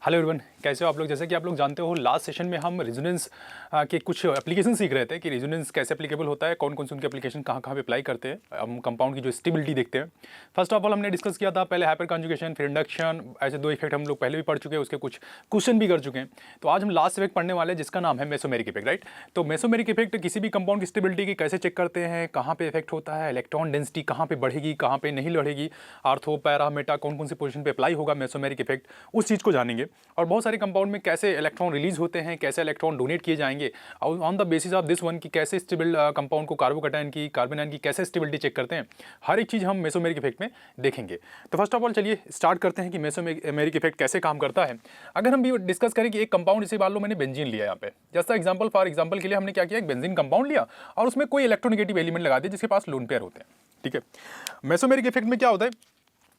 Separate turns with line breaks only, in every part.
Hello everyone, कैसे हो आप लोग। जैसे कि आप लोग जानते हो लास्ट सेशन में हम रेजोनेंस के कुछ एप्लीकेशन सीख रहे थे कि रेजोनेंस कैसे एप्लीकेबल होता है, कौन कौन से उनके एप्लीकेशन कहाँ कहाँ पे अप्लाई करते हैं, हम कंपाउंड की जो स्टेबिलिटी देखते हैं। फर्स्ट ऑफ ऑल हमने डिस्कस किया था पहले हाइपर कॉन्जुगेशन, फिर इंडक्शन, ऐसे दो इफेक्ट हम लोग पहले भी पढ़ चुके हैं, उसके कुछ क्वेश्चन भी कर चुके हैं। तो आज हम लास्ट इफेक्ट पढ़ने वाले हैं जिसका नाम है मेसोमेरिक इफेक्ट, राइट। तो मेसोमेरिक इफेक्ट किसी भी कंपाउंड की स्टेबिलिटी की कैसे चेक करते हैं, कहाँ पे इफेक्ट होता है, इलेक्ट्रॉन डेंसिटी कहाँ पे बढ़ेगी, कहाँ पे नहीं बढ़ेगी, आर्थो पैरा मेटा कौन कौन सी पोजीशन पे अप्लाई होगा मेसोमेरिक इफेक्ट, उस चीज़ को जानेंगे। और बहुत सारे कंपाउंड में कैसे इलेक्ट्रॉन रिलीज होते हैं, कैसे इलेक्ट्रॉन डोनेट किए जाएंगे, और on the basis of this one की कैसे स्टेबल कंपाउंड को कार्बोकैटायन की कार्बन आयन की कैसे स्टेबिलिटी चेक करते हैं, हर एक चीज़ हम मेसोमेरिक इफेक्ट में देखेंगे। तो फर्स्ट ऑफ ऑल चलिए स्टार्ट करते हैं कि मेसोमेरिक इफेक्ट कैसे काम करता है। अगर हम भी डिस्कस करें कि एक कंपाउंड, इसे मान लो मैंने बेंजीन लिया यहाँ पे, जैसा एग्जाम्पल फॉर एग्जाम्पल के लिए हमने क्या किया, एक बेंजीन कंपाउंड लिया और उसमें कोई इलेक्ट्रोनेगेटिव एलिमेंट लगा दिया जिसके पास लोन पेयर होते हैं। ठीक है, मेसोमेरिक इफेक्ट में क्या होता है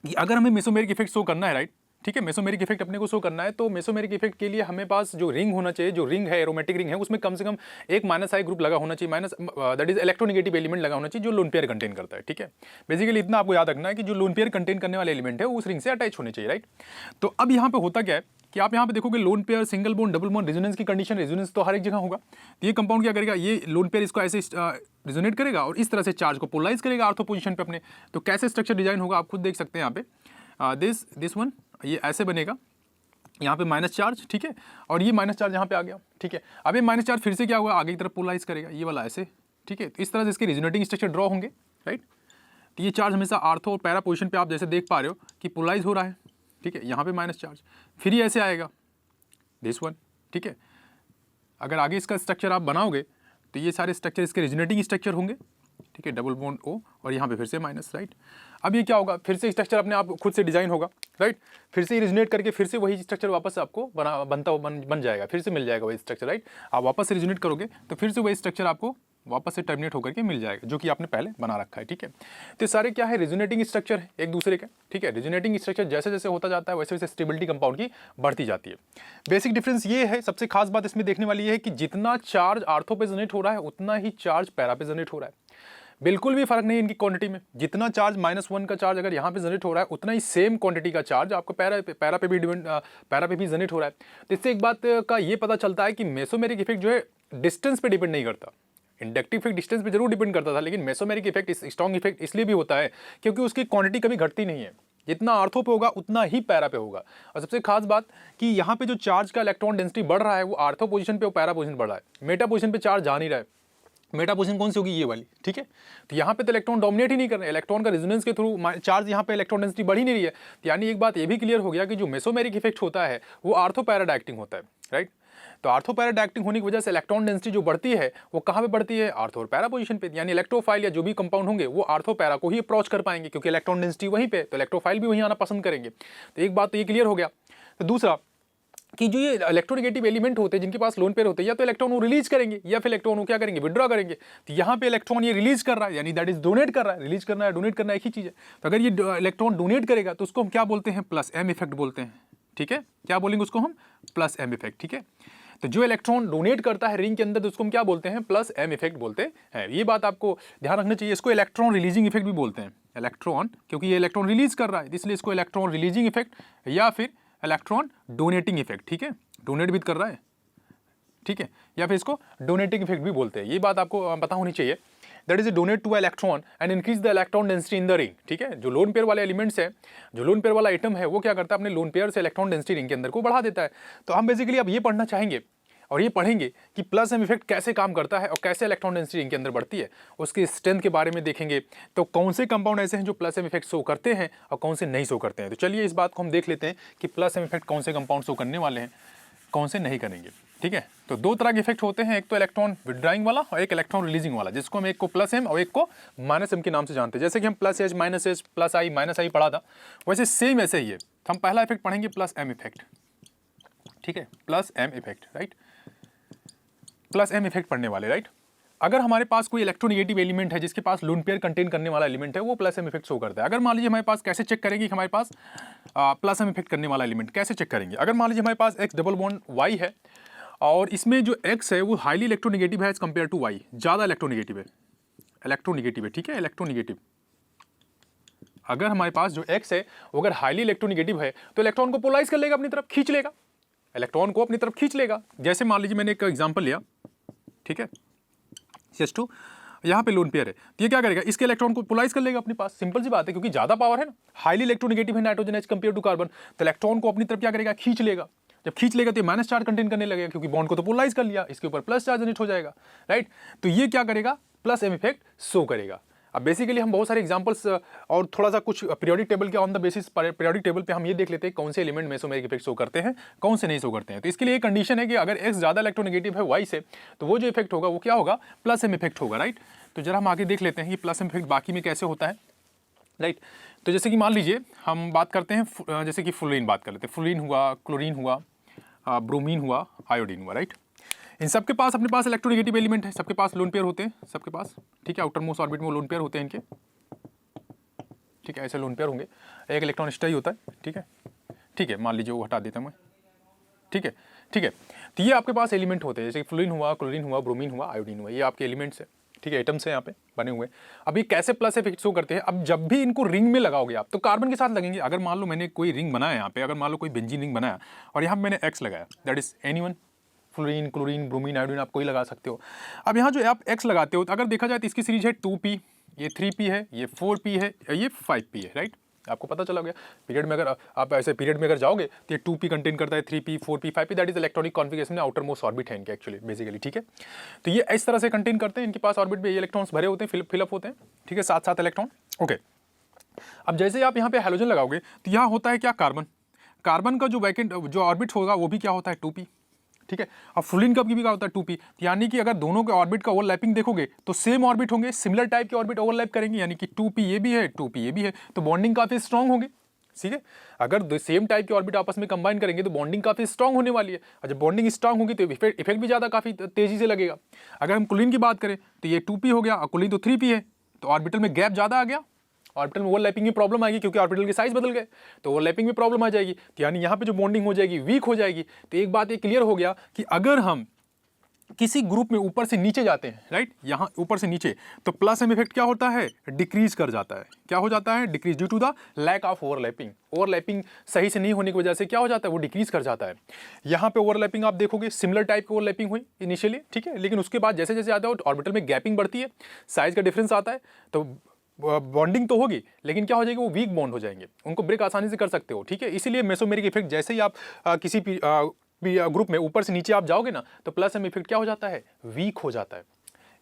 कि अगर हमें मेसोमेरिक इफेक्ट शो करना है, राइट, ठीक है, मेसोमेरिक इफेक्ट अपने को शो करना है, तो मेसोमेरिक इफेक्ट के लिए हमें पास जो रिंग होना चाहिए, जो रिंग है एरोमेटिक रिंग है, उसमें कम से कम एक माइनस आई ग्रुप लगा होना चाहिए, minus that is electronegative element लगा होना चाहिए जो लोन पेयर कंटेन करता है। ठीक है, बेसिकली इतना आपको याद रखना है कि जो लोन पेयर कंटेन करने वाले एलिमेंट है उस रिंग से अटैच होने चाहिए, राइट। तो अब यहाँ पे होता क्या है कि आप यहाँ पे देखोगे lone pair, single bond, double bond, resonance की कंडीशन, रेजोनेंस तो हर एक जगह होगा। तो ये कंपाउंड क्या करेगा, ये लोन पेयर इसको ऐसे रेजोनेट करेगा और इस तरह से चार्ज को पोलराइज करेगा आर्थो पोजीशन पे अपने। तो कैसे स्ट्रक्चर डिजाइन होगा आप खुद देख सकते हैं यहाँ पे, दिस वन ये ऐसे बनेगा, यहाँ पे माइनस चार्ज, ठीक है, और ये माइनस चार्ज यहाँ पे आ गया। ठीक है, अब ये माइनस चार्ज फिर से क्या हुआ, आगे की तरफ पोलराइज करेगा, ये वाला ऐसे। ठीक है, तो इस तरह से इसके रेजोनेटिंग स्ट्रक्चर ड्रॉ होंगे, राइट। तो ये चार्ज हमेशा आर्थो और पैरा पोजीशन पे आप जैसे देख पा रहे हो कि पोलराइज हो रहा है। ठीक है, यहाँ पे माइनस चार्ज, फिर ये ऐसे आएगा दिस वन। ठीक है, अगर आगे इसका स्ट्रक्चर आप बनाओगे तो ये सारे स्ट्रक्चर इसके रेजोनेटिंग स्ट्रक्चर होंगे। ठीक है, डबल बॉन्ड ओ और यहाँ पे फिर से माइनस, राइट। अब ये क्या होगा, फिर से स्ट्रक्चर अपने आप खुद से डिजाइन होगा, राइट। फिर से रिजोनेट करके फिर से वही स्ट्रक्चर वापस आपको बन जाएगा, फिर से मिल जाएगा वही स्ट्रक्चर, राइट। आप वापस से रिजोनेट करोगे तो फिर से वही स्ट्रक्चर आपको वापस से टर्मिनेट होकर के मिल जाएगा जो कि आपने पहले बना रखा है। ठीक है, तो सारे क्या है, रेजोनेटिंग स्ट्रक्चर है एक दूसरे के। ठीक है, रेजोनेटिंग स्ट्रक्चर जैसे जैसे होता जाता है वैसे वैसे स्टेबिलिटी कंपाउंड की बढ़ती जाती है। बेसिक डिफरेंस ये है, सबसे खास बात इसमें देखने वाली ये है कि जितना चार्ज आर्थो पे जनरेट हो रहा है उतना ही चार्ज पैरा पे जनरेट हो रहा है। बिल्कुल भी फर्क नहीं है इनकी क्वांटिटी में। जितना चार्ज -1 का चार्ज अगर यहाँ पे जनरेट हो रहा है उतना ही सेम क्वांटिटी का चार्ज आपको पैरा पे भी जनरेट हो रहा है। तो इससे एक बात का ये पता चलता है कि मेसोमेरिक इफेक्ट जो है डिस्टेंस पे डिपेंड नहीं करता। इंडक्टिव इफेक्ट डिस्टेंस पे जरूर डिपेंड करता था, लेकिन मेसोमेरिक इफेक्ट स्ट्रॉन्ग इफेक्ट इसलिए भी होता है क्योंकि उसकी क्वांटिटी कभी घटती नहीं है। जितना आर्थो पे होगा उतना ही पैरा पे होगा। और सबसे खास बात कि यहाँ पे जो चार्ज का इलेक्ट्रॉन डेंसिटी बढ़ रहा है वो आर्थो पोजीशन पे और पैरा पोजीशन बढ़ रहा है, मेटा पोजीशन पे चार्ज जा नहीं रहा है। मेटा पोजीशन कौन सी होगी, ये वाली। ठीक है, तो यहाँ पे तो इलेक्ट्रॉन डोमिनेट ही नहीं कर रहे, इलेक्ट्रॉन का रेजोनेंस के थ्रू चार्ज यहाँ पे इलेक्ट्रॉन डेंसिटी बढ़ ही नहीं रही है। तो यानी एक बात ये भी क्लियर हो गया कि जो मेसोमेरिक इफेक्ट होता है वो आर्थो पैरा एक्टिंग होता है, राइट। तो आर्थो पैरा एक्टिंग होने की वजह से इलेक्ट्रॉन डेंसिटी जो बढ़ती है वो कहाँ पे बढ़ती है, आर्थो और पैरा पोजीशन पे। यानी इलेक्ट्रोफाइल या जो भी कंपाउंड होंगे वो आर्थो पैरा को ही अप्रोच कर पाएंगे क्योंकि इलेक्ट्रॉन डेंसिटी वहीं पे, तो इलेक्ट्रोफाइल भी वहीं आना पसंद करेंगे। तो एक बात तो ये क्लियर हो गया। तो दूसरा कि जो ये इलेक्ट्रोनेगेटिव एलिमेंट होते हैं जिनके पास लोन पेयर होते हैं, या तो इलेक्ट्रॉन वो रिलीज करेंगे या फिर इलेक्ट्रॉन वो क्या करेंगे, विड्रॉ करेंगे। तो यहाँ पे इलेक्ट्रॉन ये रिलीज कर रहा है, यानी दैट इज डोनेट कर रहा है। रिलीज करना है डोनेट करना एक ही चीज़ है। तो अगर ये इलेक्ट्रॉन डोनेट करेगा तो उसको हम क्या बोलते हैं, प्लस एम इफेक्ट बोलते हैं। ठीक है, क्या बोलेंगे उसको हम, प्लस एम इफेक्ट। ठीक है, तो जो इलेक्ट्रॉन डोनेट करता है रिंग के अंदर तो उसको हम क्या बोलते हैं, प्लस एम इफेक्ट बोलते हैं। ये बात आपको ध्यान रखना चाहिए। इसको इलेक्ट्रॉन रिलीजिंग इफेक्ट भी बोलते हैं। इलेक्ट्रॉन, क्योंकि ये इलेक्ट्रॉन रिलीज कर रहा है इसलिए इसको इलेक्ट्रॉन रिलीजिंग इफेक्ट या फिर इलेक्ट्रॉन डोनेटिंग इफेक्ट, ठीक है, डोनेट भी कर रहा है, ठीक है, या फिर इसको डोनेटिंग इफेक्ट भी बोलते हैं। ये बात आपको पता होनी चाहिए। That is donate two electron and increase the electron density in the ring. ठीक है, जो लोन पेयर वाले एलिमेंट्स है, जो लोन पेयर वाला आइटम है वो क्या करता है, अपने लोन पेयर से इलेक्ट्रॉन डेंसिटी रिंग के अंदर को बढ़ा देता है। तो हम बेसिकली अब ये पढ़ना चाहेंगे और ये पढ़ेंगे कि प्लस एम इफेक्ट कैसे काम करता है और कैसे इलेक्ट्रॉन डेंसिटी रिंग के अंदर बढ़ती है, उसकी स्ट्रेंथ के बारे में देखेंगे। तो कौन से कंपाउंड ऐसे हैं जो प्लस एम इफेक्ट शो करते हैं और कौन से नहीं शो करते हैं। तो चलिए इस बात को हम देख लेते हैं कि प्लस एम इफेक्ट कौन से कंपाउंड शो करने वाले हैं, कौन से नहीं करेंगे। ठीक है, तो दो तरह के इफेक्ट होते हैं, एक तो इलेक्ट्रॉन विड्राइंग वाला और एक इलेक्ट्रॉन रिलीजिंग वाला, जिसको हम एक को प्लस एम और एक को माइनस एम के नाम से जानते हैं। जैसे कि हम plus H, minus H, plus I, minus I पढ़ा था, वैसे सेम ऐसे ही है। तो हम पहला इफेक्ट पढ़ेंगे प्लस एम इफेक्ट। ठीक है, plus M effect, right, plus M effect पढ़ने वाले, राइट। अगर हमारे पास कोई इलेक्ट्रोनेगेटिव एलिमेंट है जिसके पास लोन पेयर कंटेन करने वाला एलिमेंट है वो प्लस एम इफेक्ट शो करता है। अगर मान लीजिए हमारे पास, कैसे चेक करेंगे कि हमारे पास प्लस एम इफेक्ट करने वाला एलिमेंट कैसे चेक करेंगे। अगर मान लीजिए हमारे पास एक्स डबल बॉन्ड वाई है और इसमें जो एक्स है वो हाईली इलेक्ट्रोनेगेटिव है एज कंपेयर टू वाई, ज़्यादा इलेक्ट्रोनेगेटिव है, ठीक है, इलेक्ट्रोनेगेटिव। अगर हमारे पास जो एक्स है वो अगर हाईली इलेक्ट्रोनेगेटिव है तो इलेक्ट्रॉन को पोलराइज कर लेगा, अपनी तरफ खींच लेगा। इलेक्ट्रॉन को अपनी तरफ खींच लेगा। जैसे मान लीजिए मैंने एक एग्जांपल लिया, ठीक है, CH2 यहाँ पे लोन पेयर है, तो ये क्या करेगा, इसके इलेक्ट्रॉन को पोलराइज कर लेगा अपने पास। सिंपल सी बात है, क्योंकि ज्यादा पावर है ना, हाईली इलेक्ट्रोनेगेटिव है nitrogen H compare to carbon, तो इलेक्ट्रॉन को अपनी तरफ क्या करेगा, खींच लेगा। जब खींच लेगा तो माइनस चार्ज कंटेन करने लगेगा, क्योंकि बॉन्ड को तो पोलराइज कर लिया, इसके ऊपर प्लस चार्ज जनरेट हो जाएगा, राइट। तो ये क्या करेगा, प्लस एम इफेक्ट शो करेगा। अब बेसिकली हम बहुत सारे एग्जांपल्स और थोड़ा सा कुछ पीरियोडिक टेबल के on the basis periodic table पे हम ये देख लेते हैं कौन से एलिमेंट मेसोमेरिक इफेक्ट शो करते हैं, कौन से नहीं शो करते हैं। तो इसके लिए एक कंडीशन है कि अगर एक्स ज्यादा इलेक्ट्रोनेगेटिव है वाई से, तो वो जो इफेक्ट होगा वो क्या होगा, प्लस एम इफेक्ट होगा, राइट। तो जरा हम आगे देख लेते हैं कि प्लस एम इफेक्ट बाकी में कैसे होता है, राइट। तो जैसे कि मान लीजिए हम बात करते हैं, जैसे कि फ्लोरीन बात कर लेते हैं, फ्लोरीन हुआ, क्लोरीन हुआ, ब्रोमीन हुआ, आयोडीन हुआ, राइट। इन सबके पास अपने पास इलेक्ट्रोनेगेटिव एलिमेंट है, सबके पास लोन पेयर होते हैं, सबके पास, ठीक है। आउटर मोस्ट ऑर्बिट में लोन पेयर होते हैं इनके, ठीक है, ऐसे लोन पेयर होंगे, एक इलेक्ट्रॉन एक्स्ट्रा ही होता है, ठीक है, ठीक है, मान लीजिए वो हटा देता हूँ मैं, ठीक है, ठीक है। तो ये आपके पास एलिमेंट होते हैं, जैसे फ्लोरीन हुआ, क्लोरीन हुआ, ब्रोमीन हुआ, आयोडीन हुआ, ये आपके एलिमेंट्स है, ठीक है, एटम्स हैं यहाँ पे बने हुए। अब ये कैसे प्लस इफेक्ट शो करते हैं, अब जब भी इनको रिंग में लगाओगे आप, तो कार्बन के साथ लगेंगे। अगर मान लो मैंने कोई रिंग बनाया यहाँ पे, अगर मान लो कोई बेंजीन रिंग बनाया और यहाँ पे मैंने एक्स लगाया, that is anyone, fluorine, chlorine, bromine, iodine आप कोई लगा सकते हो। अब यहाँ जो आप एक्स लगाते हो, तो अगर देखा जाए तो इसकी सीरीज है 2p, ये 3p है, ये 4p है, ये 5p है, राइट। आपको पता चला गया। पीरियड में अगर आप ऐसे पीरियड में अगर जाओगे तो ये 2p कंटेन करता है, 3p, 4p, 5p, that is electronic configuration में आउटर मोस्ट ऑर्बिट है इनके एक्चुअली बेसिकली, ठीक है। तो ये इस तरह से कंटेन करते हैं, इनके पास ऑर्बिट में ये इलेक्ट्रॉन्स भरे होते हैं, फिलअप होते हैं, ठीक है, 7 इलेक्ट्रॉन, ओके। अब जैसे आप यहाँ पे हैलोजन लगाओगे तो यहाँ होता है क्या, कार्बन, कार्बन का जो वैकेंट जो ऑर्बिट होगा वो भी क्या होता है, 2p, ठीक है। अब फ्लोरीन का भी क्या होता है, 2p, यानी कि अगर दोनों के ऑर्बिट का ओवरलैपिंग देखोगे तो सेम ऑर्बिट होंगे, सिमिलर टाइप के ऑर्बिट ओवरलैप करेंगे, यानी कि 2p ये भी है, 2p ये भी है, तो बॉन्डिंग काफी स्ट्रांग होगी, ठीक है। अगर सेम टाइप के ऑर्बिट आपस में कंबाइन करेंगे तो बॉन्डिंग काफी स्ट्रांग होने वाली है, और जब बॉन्डिंग स्ट्रांग होगी तो इफेक्ट भी ज्यादा काफी तेजी से लगेगा। अगर हम क्लोरीन की बात करें तो ये 2p हो गया और क्लोरीन तो 3p है, तो ऑर्बिटल में गैप ज्यादा आ गया, ऑर्बिटल में ओवरलैपिंग में प्रॉब्लम आएगी, क्योंकि ऑर्बिटल के साइज बदल गए, तो ओवरलैपिंग में प्रॉब्लम आ जाएगी, तो यानी यहाँ पे जो बॉन्डिंग हो जाएगी वीक हो जाएगी। तो एक बात ये क्लियर हो गया कि अगर हम किसी ग्रुप में ऊपर से नीचे जाते हैं, राइट, यहाँ ऊपर से नीचे, तो प्लस एम इफेक्ट क्या होता है, डिक्रीज कर जाता है। क्या हो जाता है, decrease, due to the lack of overlapping. Overlapping सही से नहीं होने की वजह से क्या हो जाता है, वो डिक्रीज कर जाता है। यहाँ पे ओवरलैपिंग आप देखोगे सिमिलर टाइप की ओवरलैपिंग हुई इनिशियली, ठीक है, लेकिन उसके बाद जैसे जैसे आता है ऑर्बिटल में गैपिंग बढ़ती है, साइज का डिफरेंस आता है, तो बॉन्डिंग तो होगी लेकिन क्या हो जाएगी, वो वीक बॉन्ड हो जाएंगे, उनको ब्रेक आसानी से कर सकते हो, ठीक है। इसीलिए मेसोमेरिक इफेक्ट जैसे ही आप किसी ग्रुप में ऊपर से नीचे आप जाओगे ना, तो प्लस एम इफेक्ट क्या हो जाता है, वीक हो जाता है।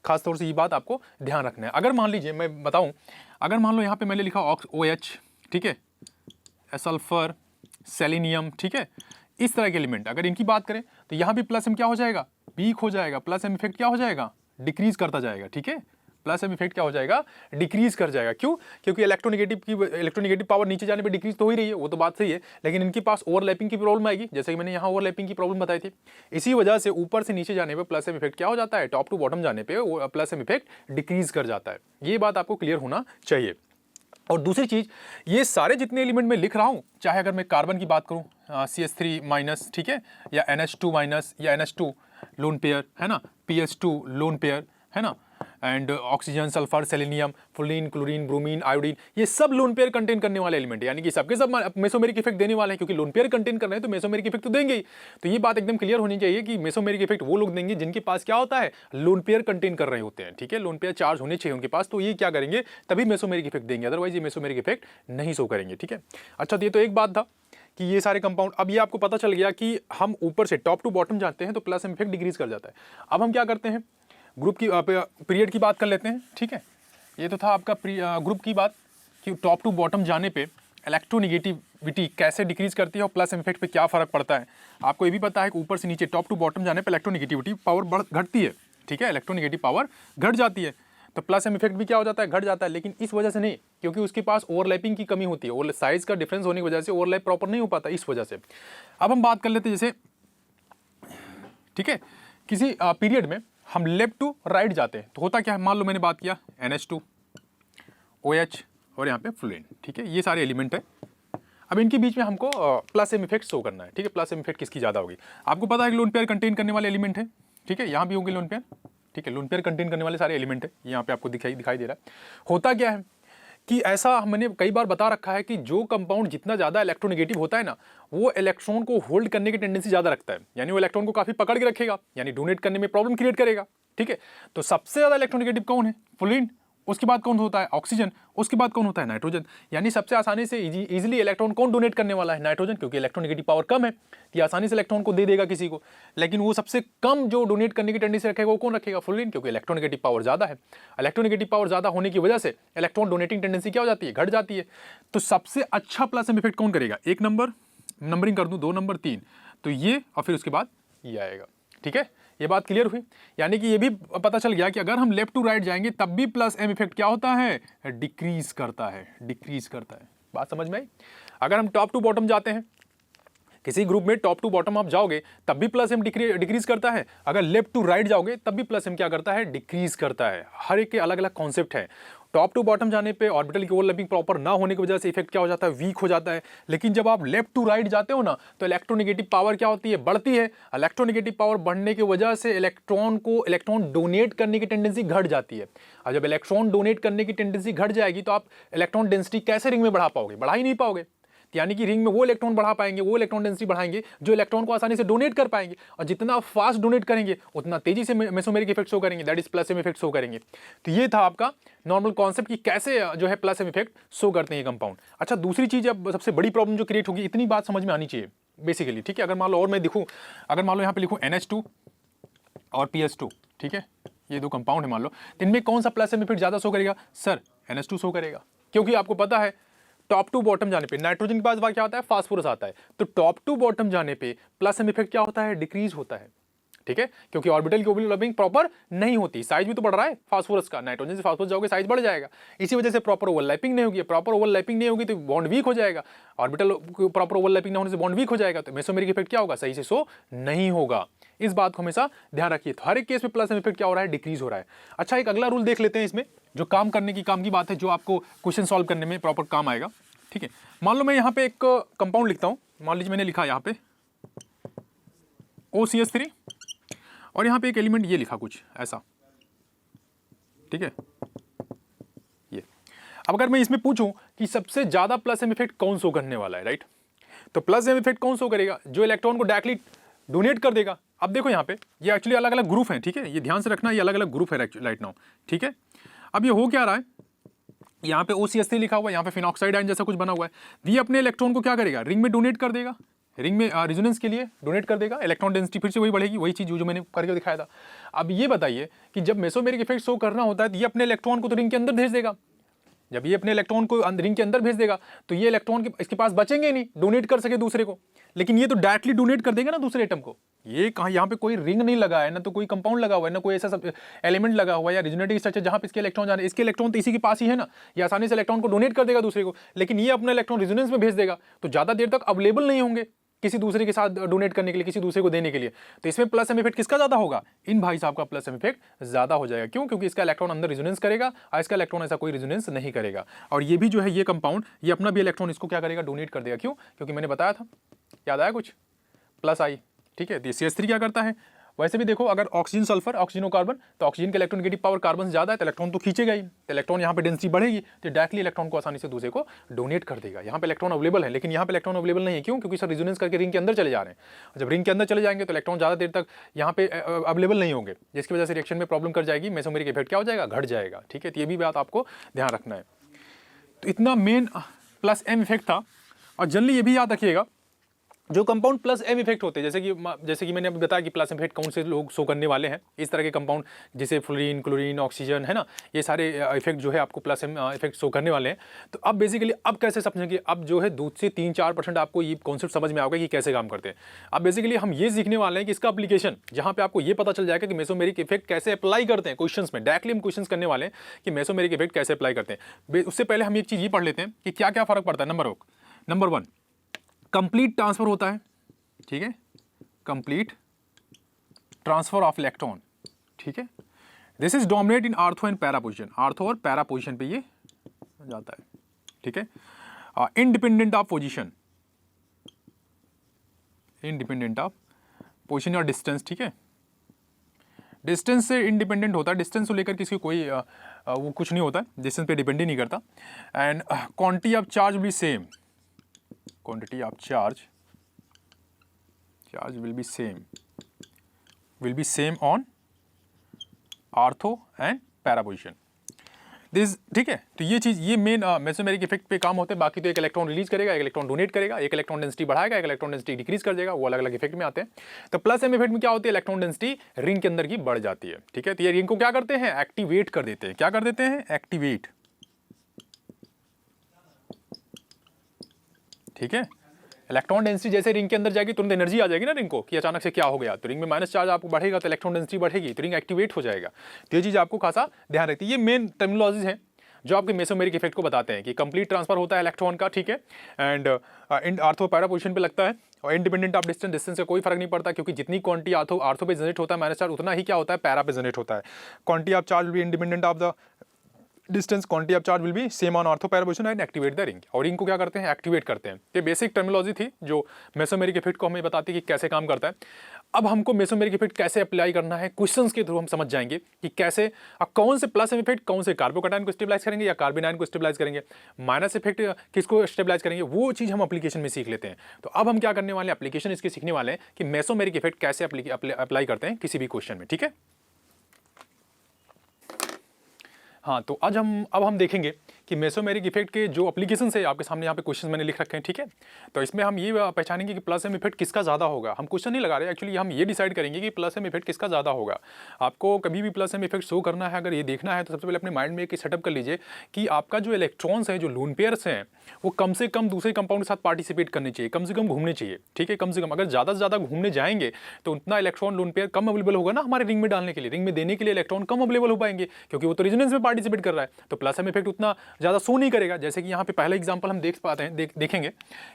खासतौर से ये बात आपको ध्यान रखना है। अगर मान लीजिए मैं बताऊं, अगर मान लो यहाँ पे मैंने लिखा OH, ठीक है, सल्फर, सेलेनियम, ठीक है, इस तरह के एलिमेंट अगर इनकी बात करें तो यहाँ भी प्लस एम क्या हो जाएगा, वीक हो जाएगा, प्लस एम इफेक्ट क्या हो जाएगा, डिक्रीज करता जाएगा, ठीक है। प्लस एम इफेक्ट क्या हो जाएगा, डिक्रीज कर जाएगा। क्यों, क्योंकि इलेक्ट्रोनेगेटिव पावर नीचे जाने पे डिक्रीज तो हो ही रही है, वो तो बात सही है, लेकिन इनके पास ओवरलैपिंग की प्रॉब्लम आएगी, जैसे कि मैंने यहाँ ओवरलैपिंग की प्रॉब्लम बताई थी। इसी वजह से ऊपर से नीचे जाने पे प्लस एम इफेक्ट क्या हो जाता है, टॉप टू बॉटम जाने पे प्लस एम इफेक्ट डिक्रीज कर जाता है। ये बात आपको क्लियर होना चाहिए। और दूसरी चीज, ये सारे जितने एलिमेंट में लिख रहा हूं, चाहे अगर मैं कार्बन की बात करूं, CH3 माइनस, ठीक है, या NH2 माइनस या NH2 लोन पेयर है ना, PH2 लोन पेयर है ना, and oxygen, sulphur, selenium, fluorine, chlorine, bromine, iodine, ये सब लोन पेयर कंटेन करने वाले एलिमेंट है, यानी कि सबके सब मेसोमेरिक इफेक्ट देने वाले हैं, क्योंकि लोन पेयर कंटेन कर रहे हैं तो मेसोमेरिक इफेक्ट तो देंगे ही। तो ये बात एकदम क्लियर होनी चाहिए कि मेसोमेरिक इफेक्ट वो लोग देंगे जिनके पास क्या होता है, लोन पेयर कंटेन कर रहे होते हैं, ठीक है, लोन पेयर चार्ज होने चाहिए उनके पास, तो ये क्या करेंगे, तभी मेसोमेरिक इफेक्ट देंगे, अदरवाइज ये मेसोमेरिक इफेक्ट नहीं शो करेंगे, ठीक है। अच्छा, तो ये तो एक बात था कि ये सारे कंपाउंड, अब ये आपको पता चल गया कि हम ऊपर से टॉप टू बॉटम जाते हैं तो प्लस एम इफेक्ट डिक्रीज कर जाता है। अब हम क्या करते हैं, ग्रुप की पीरियड की बात कर लेते हैं, ठीक है। ये तो था आपका ग्रुप की बात कि टॉप टू बॉटम जाने पे इलेक्ट्रोनेगेटिविटी कैसे डिक्रीज करती है और प्लस इफेक्ट पे क्या फर्क पड़ता है। आपको ये भी पता है कि ऊपर से नीचे टॉप टू बॉटम जाने पे इलेक्ट्रोनेगेटिविटी पावर घटती है, ठीक है, इलेक्ट्रोनेगेटिव पावर घट जाती है, तो प्लस एम इफेक्ट भी क्या हो जाता है, घट जाता है, लेकिन इस वजह से नहीं, क्योंकि उसके पास ओवरलैपिंग की कमी होती है, और साइज का डिफरेंस होने की वजह से ओवरलैप प्रॉपर नहीं हो पाता, इस वजह से। अब हम बात कर लेते हैं, जैसे ठीक है, किसी पीरियड में हम लेफ्ट टू राइट जाते हैं तो होता क्या है, मान लो मैंने बात किया NH2, OH और यहाँ पे फ्लोरीन, ठीक है, ये सारे एलिमेंट है। अब इनके बीच में हमको प्लस एम इफेक्ट शो करना है, ठीक है। प्लस एम इफेक्ट किसकी ज़्यादा होगी, आपको पता है कि लोन पेयर कंटेन करने वाले एलिमेंट है, ठीक है, यहाँ भी होंगे लोन पेयर, ठीक है, लोन पेयर कंटेन करने वाले सारे एलिमेंट है, यहाँ पे आपको दिखाई दे रहा है। होता क्या है कि ऐसा मैंने कई बार बता रखा है कि जो कंपाउंड जितना ज़्यादा इलेक्ट्रोनेगेटिव होता है ना, वो इलेक्ट्रॉन को होल्ड करने की टेंडेंसी ज़्यादा रखता है, यानी वो इलेक्ट्रॉन को काफ़ी पकड़ के रखेगा, यानी डोनेट करने में प्रॉब्लम क्रिएट करेगा। ठीक है, तो सबसे ज़्यादा इलेक्ट्रोनेगेटिव कौन है? फ्लोरीन। उसके बाद कौन होता है? ऑक्सीजन। उसके बाद कौन होता है? नाइट्रोजन। यानी सबसे आसानी से इजीली इलेक्ट्रॉन कौन डोनेट करने वाला है? नाइट्रोजन, क्योंकि इलेक्ट्रोनेगेटिव पावर कम है, तो आसानी से इलेक्ट्रॉन को दे देगा किसी को। लेकिन वो सबसे कम जो डोनेट करने की टेंडेंसी रखेगा वो कौन रखेगा? फ्लोरीन, क्योंकि इलेक्ट्रोनेगेटिव पावर ज़्यादा है। इलेक्ट्रोनेगेटिव पावर ज़्यादा होने की वजह से इलेक्ट्रॉन डोनेटिंग टेंडेंसी क्या हो जाती है? घट जाती है। तो सबसे अच्छा प्लाज्मा इफेक्ट कौन करेगा? 1 नंबर, नंबरिंग कर दूं, 2 नंबर, 3, तो ये, और फिर उसके बाद ये आएगा। ठीक है, ये बात क्लियर हुई। यानी कि ये भी पता चल गया कि अगर हम लेफ्ट टू राइट जाएंगे तब भी प्लस एम इफेक्ट क्या होता है? डिक्रीज करता है, डिक्रीज करता है। बात समझ में आई? अगर हम टॉप टू बॉटम जाते हैं, किसी ग्रुप में टॉप टू बॉटम आप जाओगे तब भी प्लस एम डिक्रीज करता है, अगर लेफ्ट टू राइट जाओगे तब भी प्लस एम क्या करता है? डिक्रीज करता है। हर एक के अलग अलग कॉन्सेप्ट है। टॉप टू बॉटम जाने पे ऑर्बिटल की ओवरलैपिंग प्रॉपर ना होने की वजह से इफेक्ट क्या हो जाता है? वीक हो जाता है। लेकिन जब आप लेफ्ट टू राइट जाते हो ना, तो इलेक्ट्रोनेगेटिव पावर क्या होती है? बढ़ती है। इलेक्ट्रोनेगेटिव पावर बढ़ने की वजह से इलेक्ट्रॉन डोनेट करने की टेंडेंसी घट जाती है। और जब इलेक्ट्रॉन डोनेट करने की टेंडेंसी घट जाएगी तो आप इलेक्ट्रॉन डेंसिटी कैसे रिंग में बढ़ा पाओगे? बढ़ा ही नहीं पाओगे। यानी कि रिंग में वो इलेक्ट्रॉन बढ़ा पाएंगे, वो इलेक्ट्रॉन डेंसिटी बढ़ाएंगे जो इलेक्ट्रॉन को आसानी से डोनेट कर पाएंगे, और जितना फास्ट डोनेट करेंगे उतना तेजी से मेसोमेरिक इफेक्ट शो करेंगे, that is plus M effect show करेंगे। तो ये था आपका नॉर्मल कॉन्सेप्ट कि कैसे जो है प्लस एम इफेक्ट शो करते हैं कंपाउंड। अच्छा, दूसरी चीज, अब सबसे बड़ी प्रॉब्लम जो क्रिएट होगी, इतनी बात समझ में आनी चाहिए बेसिकली। ठीक है, अगर मान लो और मैं दिखूं, अगर मान लो यहाँ पे लिखूं NH2 और PS2, ठीक है, ये दो कंपाउंड है मान लो, तो इनमें कौन सा प्लस एम इफेक्ट ज्यादा शो करेगा? सर NH2 शो करेगा, क्योंकि आपको पता है टॉप टू बॉटम जाने पे नाइट्रोजन के पास क्या होता है? फास्फोरस आता है। तो टॉप टू बॉटम जाने पे प्लस एम इफेक्ट क्या होता है? डिक्रीज होता है। ठीक है, क्योंकि ऑर्बिटल की ओवरलैपिंग प्रॉपर नहीं होती, साइज भी तो बढ़ रहा है फास्फोरस का, नाइट्रोजन से फास्फोरस जाओगे साइज बढ़ जाएगा, इसी वजह से प्रॉपर ओवरलैपिंग नहीं होगी। प्रॉपर ओवरलैपिंग नहीं होगी तो बॉन्ड वीक हो जाएगा, ऑर्बिटल प्रॉपर ओवरलैपिंग ना होने से बॉन्ड वीक हो जाएगा, तो मेसोमेरिक इफेक्ट क्या होगा? सही से शो नहीं होगा। इस बात को हमेशा ध्यान रखिए। तो हर एक केस में प्लस एम इफेक्ट क्या हो रहा है? डिक्रीज हो रहा है। अच्छा, एक अगला रूल देख लेते हैं इसमें, जो काम की बात है, जो आपको क्वेश्चन सॉल्व करने में प्रॉपर काम आएगा। ठीक है, मान लो मैं यहाँ पे एक कंपाउंड लिखता हूँ, मान लीजिए मैंने लिखा यहाँ पे OCH3 और यहाँ पे एक एलिमेंट ये लिखा कुछ ऐसा। ठीक है, ये। अब अगर मैं इसमें पूछूं कि सबसे ज्यादा प्लस एम इफेक्ट कौन शो करने वाला है, राइट, तो प्लस एम इफेक्ट कौन शो करेगा? जो इलेक्ट्रॉन को डायरेक्टली डोनेट कर देगा। अब देखो यहाँ पे ये एक्चुअली अलग अलग ग्रुप हैं, ठीक है, ये ध्यान से रखना, ये अलग अलग ग्रुप है राइट नाउ। ठीक है, अब ये हो क्या रहा है, यहाँ पे OCH3 लिखा हुआ है, यहाँ पे फिनॉक्साइड आयन जैसा कुछ बना हुआ है। ये अपने इलेक्ट्रॉन को क्या करेगा? रिंग में डोनेट कर देगा, रिंग में रेजोनेंस के लिए डोनेट कर देगा, इलेक्ट्रॉन डेंसिटी फिर से वही बढ़ेगी, वही चीज जो मैंने करके दिखाया था। अब ये बताइए कि जब मेसोमेरिक इफेक्ट शो करना होता है तो ये अपने इलेक्ट्रॉन को तो रिंग के अंदर भेज देगा। जब ये अपने इलेक्ट्रॉन को रिंग के अंदर भेज देगा तो ये इलेक्ट्रॉन इसके पास बचेंगे नहीं डोनेट कर सके दूसरे को, लेकिन ये तो डायरेक्टली डोनेट कर देगा ना दूसरे एटम को। ये कहाँ, यहाँ पे कोई रिंग नहीं लगा है, ना तो कोई कंपाउंड लगा हुआ है, ना कोई ऐसा सब एलिमेंट लगा हुआ है या रिजोनेटिव स्ट्रक्चर जहाँ पे इसके इलेक्ट्रॉन जाने, इसके इलेक्ट्रॉन तो इसी के पास ही है ना, ये आसानी से इलेक्ट्रॉन को डोनेट कर देगा दूसरे को, लेकिन ये अपना इलेक्ट्रॉन रेजोनेंस में भेज देगा तो ज्यादा देर तक अवेलेबल नहीं होंगे किसी दूसरे के साथ डोनेट करने के लिए, किसी दूसरे को देने के लिए। तो इसमें प्लस एम इफेक्ट किसका ज्यादा होगा? इन भाई साहब का प्लस एम इफेक्ट ज्यादा हो जाएगा। क्यों? क्योंकि इसका इलेक्ट्रॉन अंदर रेजोनेंस करेगा और इसका इलेक्ट्रॉन ऐसा कोई रेजोनेंस नहीं करेगा। और ये भी जो है ये कंपाउंड, ये अपना भी इलेक्ट्रॉन इसको क्या करेगा? डोनेट कर देगा। क्यों? क्योंकि मैंने बताया था, याद आया कुछ, प्लस आई। ठीक है, तो CH3 क्या करता है? वैसे भी देखो, अगर ऑक्सीजन सल्फर, ऑक्सीजन और कार्बन, तो ऑक्सीजन का इलेक्ट्रोनेगेटिव पावर कार्बन से ज्यादा है तो इलेक्ट्रॉन तो खींचेगा ही, तो इलेक्ट्रॉन यहाँ पे डेंसिटी बढ़ेगी तो डायरेक्टली इलेक्ट्रॉन को आसानी से दूसरे को डोनेट कर देगा। यहाँ पे इलेक्ट्रॉन अवेलेबल है, लेकिन यहाँ पे इलेक्ट्रॉन अवेलेबल नहीं है। क्यों? क्योंकि सर रेजोनेंस करके रिंग के अंदर चले जा रहे हैं। जब रिंग के अंदर चले जाएंगे तो इलेक्ट्रॉन ज्यादा देर तक यहाँ पे अवेलेबल नहीं होंगे, जिसकी वजह से रिएक्शन में प्रॉब्लम कर जाएगी, मेसोमेरिक इफेक्ट क्या हो जाएगा? घट जाएगा। ठीक है, तो ये भी बात आपको ध्यान रखना है। तो इतना मेन प्लस एम इफेक्ट था। और जनरली ये भी याद रखिएगा, जो कंपाउंड प्लस एम इफेक्ट होते हैं, जैसे कि मैंने अभी बताया कि प्लस एम इफेक्ट कौन से लोग शो करने वाले हैं, इस तरह के कंपाउंड जैसे फ्लोरीन, क्लोरीन, ऑक्सीजन, है ना, ये सारे इफेक्ट जो है आपको प्लस एम इफेक्ट शो करने वाले हैं। तो अब बेसिकली अब कैसे समझेंगे? अब जो है 2 से 3-4% आपको ये कॉन्सेप्ट समझ में आएगा कि कैसे काम करते हैं। अब बेसिकली हम ये सीखने वाले हैं कि इसका एप्लीकेशन, जहाँ पे आपको ये पता चल जाएगा कि मेसोमेरिक इफेक्ट कैसे अप्लाई करते हैं क्वेश्चंस में। डायरेक्टली हम क्वेश्चंस करने वाले हैं कि मेसोमेरिक इफेक्ट कैसे अप्लाई करते हैं। उससे पहले हम एक चीज़ ये पढ़ लेते हैं कि क्या क्या फर्क पड़ता है। नंबर 1 कंप्लीट ट्रांसफर होता है। ठीक है, कंप्लीट ट्रांसफर ऑफ इलेक्ट्रॉन। ठीक है, this is dominate in ortho and para position. Ortho और पैरा पोजिशन पे ये जाता है। ठीक है, independent of position, independent of position और डिस्टेंस। ठीक है, डिस्टेंस से इंडिपेंडेंट होता है, डिस्टेंस को लेकर किसी कोई वो कुछ नहीं होता है, डिस्टेंस पे डिपेंड ही नहीं करता। And quantity of charge will be same, quantity of charge will be same on ortho and para position this, ठीक है। तो ये चीज़, ये मेन मेसोमेरिक इफेक्ट पे काम होते हैं। बाकी तो एक इलेक्ट्रॉन रिलीज करेगा, एक इलेक्ट्रॉन डोनेट करेगा, एक इलेक्ट्रॉन डेंसिटी बढ़ाएगा, एक इलेक्ट्रॉन डेंसिटी डिक्रीज कर देगा, वो अलग अलग इफेक्ट में आते हैं। तो प्लस एम इफेक्ट में क्या होती है, इलेक्ट्रॉन डेंसिटी रिंग के अंदर की बढ़ जाती है, ठीक है। तो ये रिंग को क्या करते हैं, एक्टिवेट कर देते हैं। क्या कर देते हैं, एक्टिवेट, ठीक है। इलेक्ट्रॉन डेंसिटी जैसे रिंग के अंदर जाएगी तुरंत एनर्जी आ जाएगी ना रिंग को, कि अचानक से क्या हो गया, तो रिंग में माइनस चार्ज आपको बढ़ेगा तो इलेक्ट्रॉन डेंसिटी बढ़ेगी, तो रिंग एक्टिवेट हो जाएगा। तो ये चीज़ आपको खासा ध्यान रखती है। ये मेन टर्मिनोलॉजीज है जो आपके मेसोमेरिक इफेक्ट को बताते हैं कि कंप्लीट ट्रांसफर होता है इलेक्ट्रॉन का, ठीक है। एंड आर्थो पैरा पोजिशन पे लगता है और इंडिपेंडेंट ऑफ डिस्टेंस, डिस्टेंस से कोई फर्क नहीं पड़ता, क्योंकि जितनी क्वांटिटी आर्थो पे जनरेट होता है माइनस चार्ज, उतना ही क्या होता है, पैरा पे जनरेट होता है। Quantity of charge will be independent of the distance, quantity of charge will be same on ortho para position and activate the ring. और रिंग को क्या करते हैं, एक्टिवेट करते हैं। ये बेसिक टर्मिनोलॉजी थी जो मेसोमेरिक इफेक्ट को हमें बताती है कि कैसे काम करता है। अब हमको मेसोमेरिक इफेक्ट कैसे अप्लाई करना है, क्वेश्चंस के थ्रू हम समझ जाएंगे कि कैसे कौन से प्लस इफेक्ट कौन से कार्बोकैटायन को स्टेबलाइज करेंगे या कार्बोनाइन को स्टेबलाइज करेंगे, माइनस इफेक्ट किसको स्टेबलाइज करेंगे, वो चीज़ हम एप्लीकेशन में सीख लेते हैं। तो अब हम क्या करने वाले हैं, एप्लीकेशन इसके सीखने वाले हैं कि मेसोमेरिक इफेक्ट कैसे अप्लाई करते हैं किसी भी क्वेश्चन में, ठीक है। हाँ, तो आज अब हम देखेंगे कि मेसोमेरिक इफेक्ट के जो एप्लीकेशन है, आपके सामने यहाँ पे क्वेश्चन मैंने लिख रखे हैं, ठीक है। तो इसमें हम ये पहचानेंगे कि प्लस एम इफेक्ट किसका ज़्यादा होगा। हम क्वेश्चन नहीं लगा रहे, एक्चुअली हम ये डिसाइड करेंगे कि प्लस एम इफेक्ट किसका ज़्यादा होगा। आपको कभी भी प्लस एम इफेक्ट शो करना है, अगर ये देखना है तो सबसे पहले अपने माइंड में एक सेटअप कर लीजिए कि आपका जो इलेक्ट्रॉन्स है, जो लोन पेयर्स हैं, वो कम से कम दूसरे कंपाउंड के साथ पार्टिसिपेट करने चाहिए, कम से कम घूमने चाहिए, ठीक है। कम से कम अगर ज़्यादा से ज़्यादा घूमने जाएंगे तो उतना इलेक्ट्रॉन लोन पेयर कम अवेलेबल होगा ना हमारे रिंग में डालने के लिए, रिंग में देने के लिए इलेक्ट्रॉन कम अवेलेबल हो पाएंगे, क्योंकि वो तो रेजोनेंस में पार्टिसिपेट कर रहा है। तो प्लस एम इफेक्ट उतना ज़्यादा शो नहीं करेगा। जैसे कि यहाँ पे पहला एग्जांपल हम देख पाते हैं, देखेंगे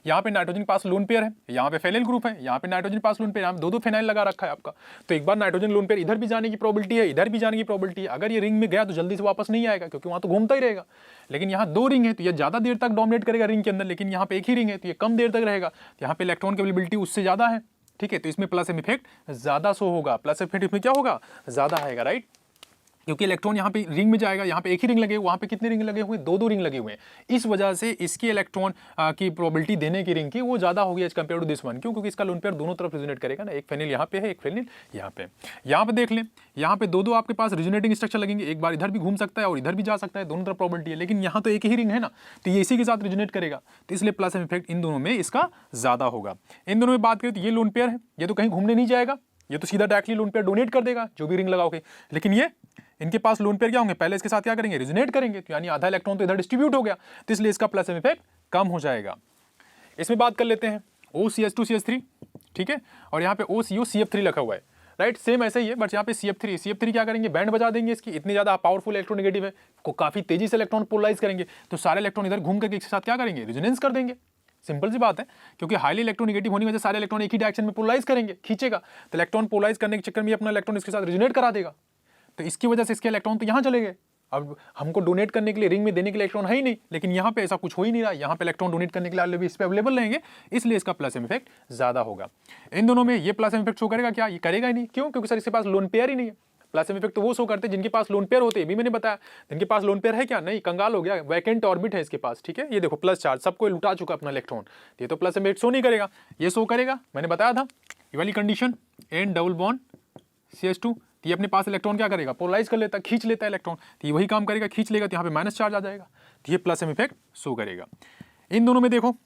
यहाँ पे नाइट्रोजन पास लोन पेयर है, यहाँ पे फेनिल ग्रुप है, यहाँ पे नाइट्रोजन पास लोन पेयर, यहाँ दो फेनाइल लगा रखा है आपका। तो एक बार नाइट्रोजन लोन पेयर इधर भी जाने की प्रोबेबिलिटी है, इधर भी जाने की प्रोबेबिलिटी है। अगर ये रिंग में गया तो जल्दी से वापस नहीं आएगा, क्योंकि वहाँ तो घूमता ही रहेगा। लेकिन यहाँ दो रिंग है तो ये ज़्यादा देर तक डोमिनेट करेगा रिंग के अंदर, लेकिन यहाँ पे एक ही रिंग है तो ये कम देर तक रहेगा। तो यहाँ पे इलेक्ट्रॉन की अवेलेबिलिटी उससे ज़्यादा है, ठीक है। तो इसमें प्लस एम इफेक्ट ज़्यादा शो होगा, प्लस इफेक्ट इसमें क्या होगा, ज़्यादा आएगा, राइट। क्योंकि इलेक्ट्रॉन यहाँ पे रिंग में जाएगा, यहाँ पे एक ही रिंग लगे, वहाँ पे कितने रिंग लगे हुए हैं, दो रिंग लगे हुए हैं। इस वजह से इसके इलेक्ट्रॉन की प्रोबेबिलिटी देने की रिंग की वो ज़्यादा होगी as compare to this one. क्यों, क्योंकि इसका लोन पेयर दोनों तरफ रिजोनेट करेगा ना, एक फेनिल यहाँ पे है, एक फेनिल यहाँ पे। यहाँ पे देख लें, यहाँ पे दो आपके पास रिजोनेटिंग स्ट्रक्चर लगेंगे, एक बार इधर भी घूम सकता है और इधर भी जा सकता है, दोनों तरफ प्रोबेबिलिटी है। लेकिन यहाँ तो एक ही रिंग है ना, तो ये इसी के साथ रिजोनेट करेगा, तो इसलिए प्लस एम इफेक्ट इन दोनों में इसका ज़्यादा होगा। इन दोनों में बात करें तो ये लोन पेयर है, ये तो कहीं घूमने नहीं जाएगा, ये तो सीधा डायरेक्टली लोन पेयर डोनेट कर देगा जो भी रिंग लगाओगे। लेकिन ये इनके पास लोन पेयर क्या होंगे, पहले इसके साथ क्या करेंगे, रिजोनेट करेंगे, तो यानी आधा इलेक्ट्रॉन तो इधर डिस्ट्रीब्यूट हो गया, तो इसलिए इसका प्लस एम इफेक्ट कम हो जाएगा। इसमें बात कर लेते हैं OCH2CH3, ठीक है। और यहाँ पे OCO-CF3 लिखा हुआ है, राइट। सेम ऐसे ही है, बट यहाँ पे CF3 क्या करेंगे, बैंड बजा देंगे इसकी, इतनी ज़्यादा पावरफुल इलेक्ट्रोनेगेटिव है, को काफ़ी तेजी से इलेक्ट्रॉन पोलराइज करेंगे, तो सारे इलेक्ट्रॉन इधर घूम करके इसके साथ क्या करेंगे, रेजोनेंस कर देंगे। सिंपल सी बात है, क्योंकि हाईली इलेक्ट्रोनेगेटिव होने की वजह से सारे इलेक्ट्रॉन एक ही डायरेक्शन में पोलराइज करेंगे, खींचेगा, तो इलेक्ट्रॉन पोलराइज करने के चक्कर में अपना इलेक्ट्रॉन इसके साथ रेजोनेट करा देगा, तो इसकी वजह से इसके इलेक्ट्रॉन तो यहाँ चले गए। अब हमको डोनेट करने के लिए रिंग में देने के लिए इलेक्ट्रॉन है ही नहीं, लेकिन यहाँ पे ऐसा कुछ हो ही नहीं रहा, यहाँ पे इलेक्ट्रॉन डोनेट करने के लिए ऑलरेडी इस पे अवेलेबल रहेंगे, इसलिए इसका प्लस एम इफेक्ट ज़्यादा होगा। इन दोनों में ये प्लस एम इफेक्ट शो करेगा क्या, ये करेगा ही नहीं। क्यों, क्योंकि सर इसके पास लोन पेयर ही नहीं है। प्लस एम इफेक्ट तो वो शो करते हैं जिनके पास लोन पेयर होते हैं, भी मैंने बताया, जिनके पास लोन पेयर है क्या, नहीं, कंगाल हो गया, वैकेंट ऑर्बिट है इसके पास, ठीक है। ये देखो प्लस चार्ज, सबको लुटा चुका अपना इलेक्ट्रॉन, ये तो प्लस एम इफेक्ट शो नहीं करेगा। ये शो करेगा, मैंने बताया था ये वाली condition, N double bond CH2, तो ये अपने पास इलेक्ट्रॉन क्या करेगा, पोलराइज कर लेता है, खींच लेता है इलेक्ट्रॉन, तो ये वही काम करेगा, खींच लेगा, तो यहाँ पे माइनस चार्ज आ जाएगा, तो ये प्लस एम इफेक्ट शो करेगा। इन दोनों में देखो,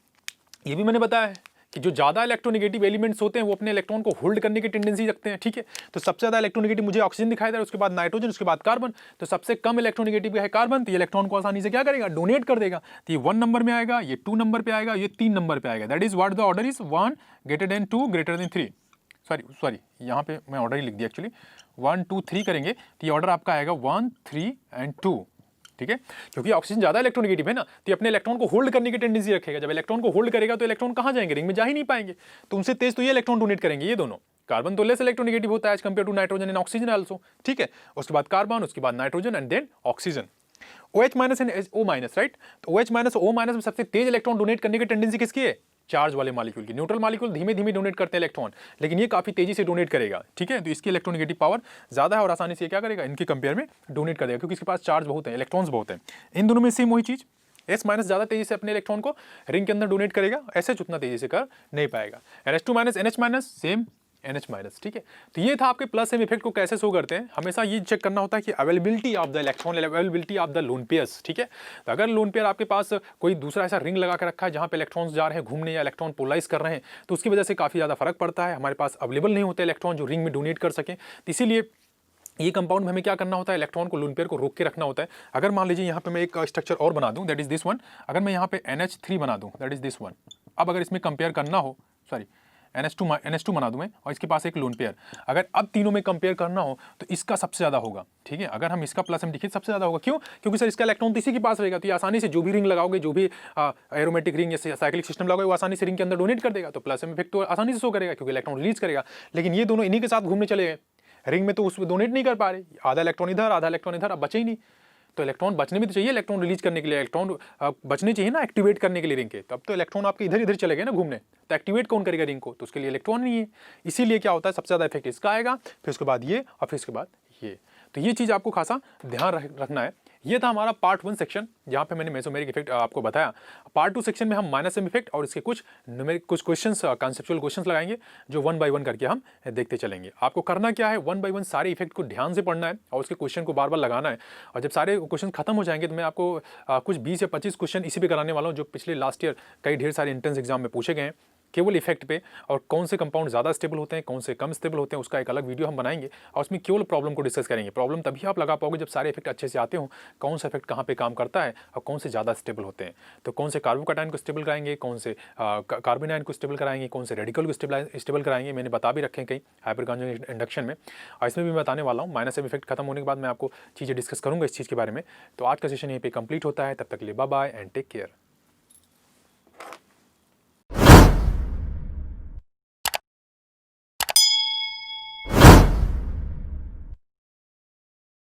ये भी मैंने बताया है कि जो ज़्यादा इलेक्ट्रोनेगेटिव एलिमेंट्स होते हैं वो अपने इलेक्ट्रॉन को होल्ड करने की टेंडेंसी रखते हैं, ठीक है। तो सबसे ज़्यादा इलेक्ट्रोनेगेटिव मुझे ऑक्सीजन दिखाई दे रहा है, उसके बाद नाइट्रोजन, उसके बाद कार्बन, तो सबसे कम इलेक्ट्रोनेगेटिव है कार्बन, तो ये इलेक्ट्रॉन को आसानी से क्या करेगा, डोनेट कर देगा। तो ये 1 नंबर में आएगा, ये 2 नंबर पे आएगा, ये 3 नंबर पे आएगा। That is what the order is 1 greater than 2 greater than 3। Sorry यहाँ पे मैं ऑर्डर ही लिख दिया एक्चुअली, 1 2 3 करेंगे तो ये ऑर्डर आपका आएगा 1 3 एंड 2, ठीक है। क्योंकि ऑक्सीजन ज़्यादा इलेक्ट्रोनेगेटिव है ना, तो ये अपने इलेक्ट्रॉन को होल्ड करने की टेंडेंसी रखेगा। जब इलेक्ट्रॉन को होल्ड करेगा तो इलेक्ट्रॉन कहाँ जाएंगे, रिंग में जा ही नहीं पाएंगे, तो उनसे तेज तो ये इलेक्ट्रॉन डोनेट करेंगे ये दोनों। कार्बन तो लेस इलेक्ट्रोनेगेटिव होता है as compare to nitrogen and oxygen also, ठीक है। उसके बाद कार्बन, उसके बाद nitrogen and then oxygen. OH minus and O minus, right. तो OH माइनस और O माइनस में सबसे तेज इलेक्ट्रॉन डोनेट करने की टेंडेंसी किसकी है, चार्ज वाले मॉलिक्यूल की। न्यूट्रल मॉलिक्यूल धीमे धीमे डोनेट करते हैं इलेक्ट्रॉन, लेकिन ये काफ़ी तेजी से डोनेट करेगा, ठीक है। तो इसकी इलेक्ट्रोनेगेटिव पावर ज़्यादा है और आसानी से क्या करेगा, इनके कंपेयर में डोनेट कर देगा, क्योंकि इसके पास चार्ज बहुत है, इलेक्ट्रॉन्स बहुत है। इन दोनों में सेम वही चीज़, S माइनस ज़्यादा तेजी से अपने इलेक्ट्रॉन को रिंग के अंदर डोनेट करेगा, ऐसे उतना तेजी से कर नहीं पाएगा। NH2 minus NH minus same NH minus, ठीक है। तो ये था आपके प्लस सेम इफेक्ट को कैसे शो करते हैं। हमेशा ये चेक करना होता है कि availability of the electron, availability of the lone pairs, ठीक है। तो अगर लोन पेयर आपके पास कोई दूसरा ऐसा रिंग लगा कर रखा है जहाँ पे इलेक्ट्रॉन्स जा रहे हैं घूमने या इलेक्ट्रॉन पोलराइज कर रहे हैं, तो उसकी वजह से काफ़ी ज़्यादा फर्क पड़ता है, हमारे पास अवेलेबल नहीं होते इलेक्ट्रॉन जो रिंग में डोनेट कर सकें। तो इसीलिए ये कंपाउंड में हमें क्या करना होता है, इलेक्ट्रॉन को लोन पेयर को रोक के रखना होता है। अगर मान लीजिए यहाँ पे मैं एक स्ट्रक्चर और बना दूँ, दैट इज दिस वन, अगर मैं यहाँ पे NH3 बना दूँ, दैट इज दिस वन। अब अगर इसमें कंपेयर करना हो, सॉरी NH2 बना दूँ मैं, और इसके पास एक लोन पेयर, अगर अब तीनों में कंपेयर करना हो तो इसका सबसे ज़्यादा होगा, ठीक है। अगर हम इसका प्लस हम देखिए सबसे ज़्यादा होगा, क्यों? क्योंकि सर इसका इलेक्ट्रॉन तो इसी के पास रहेगा, तो ये आसानी से जो भी रिंग लगाओगे, जो भी एरोमेटिक रिंग या साइक्लिक सिस्टम लगाओगे, वो आसानी से रिंग के अंदर डोनेट कर देगा, तो प्लस इफेक्ट तो आसानी से शो करेगा क्योंकि इलेक्ट्रॉन रिलीज करेगा। लेकिन ये दोनों इन्हीं के साथ घूमने चले गए, रिंग में तो उसमें डोनेट नहीं कर पा रहे, आधा इलेक्ट्रॉन इधर आधा इलेक्ट्रॉन इधर, अब बचे ही नहीं। तो इलेक्ट्रॉन बचने भी तो चाहिए, इलेक्ट्रॉन रिलीज करने के लिए इलेक्ट्रॉन बचने चाहिए ना, एक्टिवेट करने के लिए रिंग के, तब तो इलेक्ट्रॉन आपके इधर इधर चले गए ना घूमने, तो एक्टिवेट कौन करेगा रिंग को, तो उसके लिए इलेक्ट्रॉन नहीं है। इसीलिए क्या होता है, सबसे ज़्यादा इफेक्ट इसका आएगा, फिर उसके बाद ये, और फिर उसके बाद ये। तो ये चीज़ आपको खासा ध्यान रखना है। ये था हमारा पार्ट 1 सेक्शन, जहाँ पे मैंने मेसोमेरिक इफेक्ट आपको बताया। पार्ट 2 सेक्शन में हम माइनस एम इफेक्ट और इसके कुछ न्यूमेरिक कुछ क्वेश्चंस, कॉन्सेप्चुअल क्वेश्चंस लगाएंगे, जो 1 बाय 1 करके हम देखते चलेंगे। आपको करना क्या है, 1 बाय 1 सारे इफेक्ट को ध्यान से पढ़ना है और उसके क्वेश्चन को बार बार लगाना है। और जब सारे क्वेश्चन खत्म हो जाएंगे तो मैं आपको कुछ 20 या 25 क्वेश्चन इसी पे कराने वाला हूँ, जो पिछले लास्ट ईयर कई ढेर सारे एंट्रेंस एग्जाम में पूछे गए हैं, केवल इफेक्ट पे, और कौन से कंपाउंड ज़्यादा स्टेबल होते हैं, कौन से कम स्टेबल होते हैं, उसका एक अलग वीडियो हम बनाएंगे और उसमें केवल प्रॉब्लम को डिस्कस करेंगे। प्रॉब्लम तभी आप लगा पाओगे जब सारे इफेक्ट अच्छे से आते हों, कौन सा इफेक्ट कहाँ पे काम करता है और कौन से ज़्यादा स्टेबल होते हैं। तो कौन से कार्बोकैटायन को स्टेबल कराएंगे, कौन से कार्बन आयन को स्टेबल कराएंगे, कौन से रेडिकल को स्टेबल कराएंगे, मैंने बता भी रखे हैं कहीं हाइपर कॉन्जुगेट इंडक्शन में, और इसमें भी मैं बताने वाला हूँ। माइनस एम इफेक्ट खत्म होने के बाद मैं आपको चीज़ें डिस्कस करूँगा इस चीज़ के बारे में। तो आज का सेशन यहीं पर कंप्लीट होता है, तब तक के लिए bye bye and take care.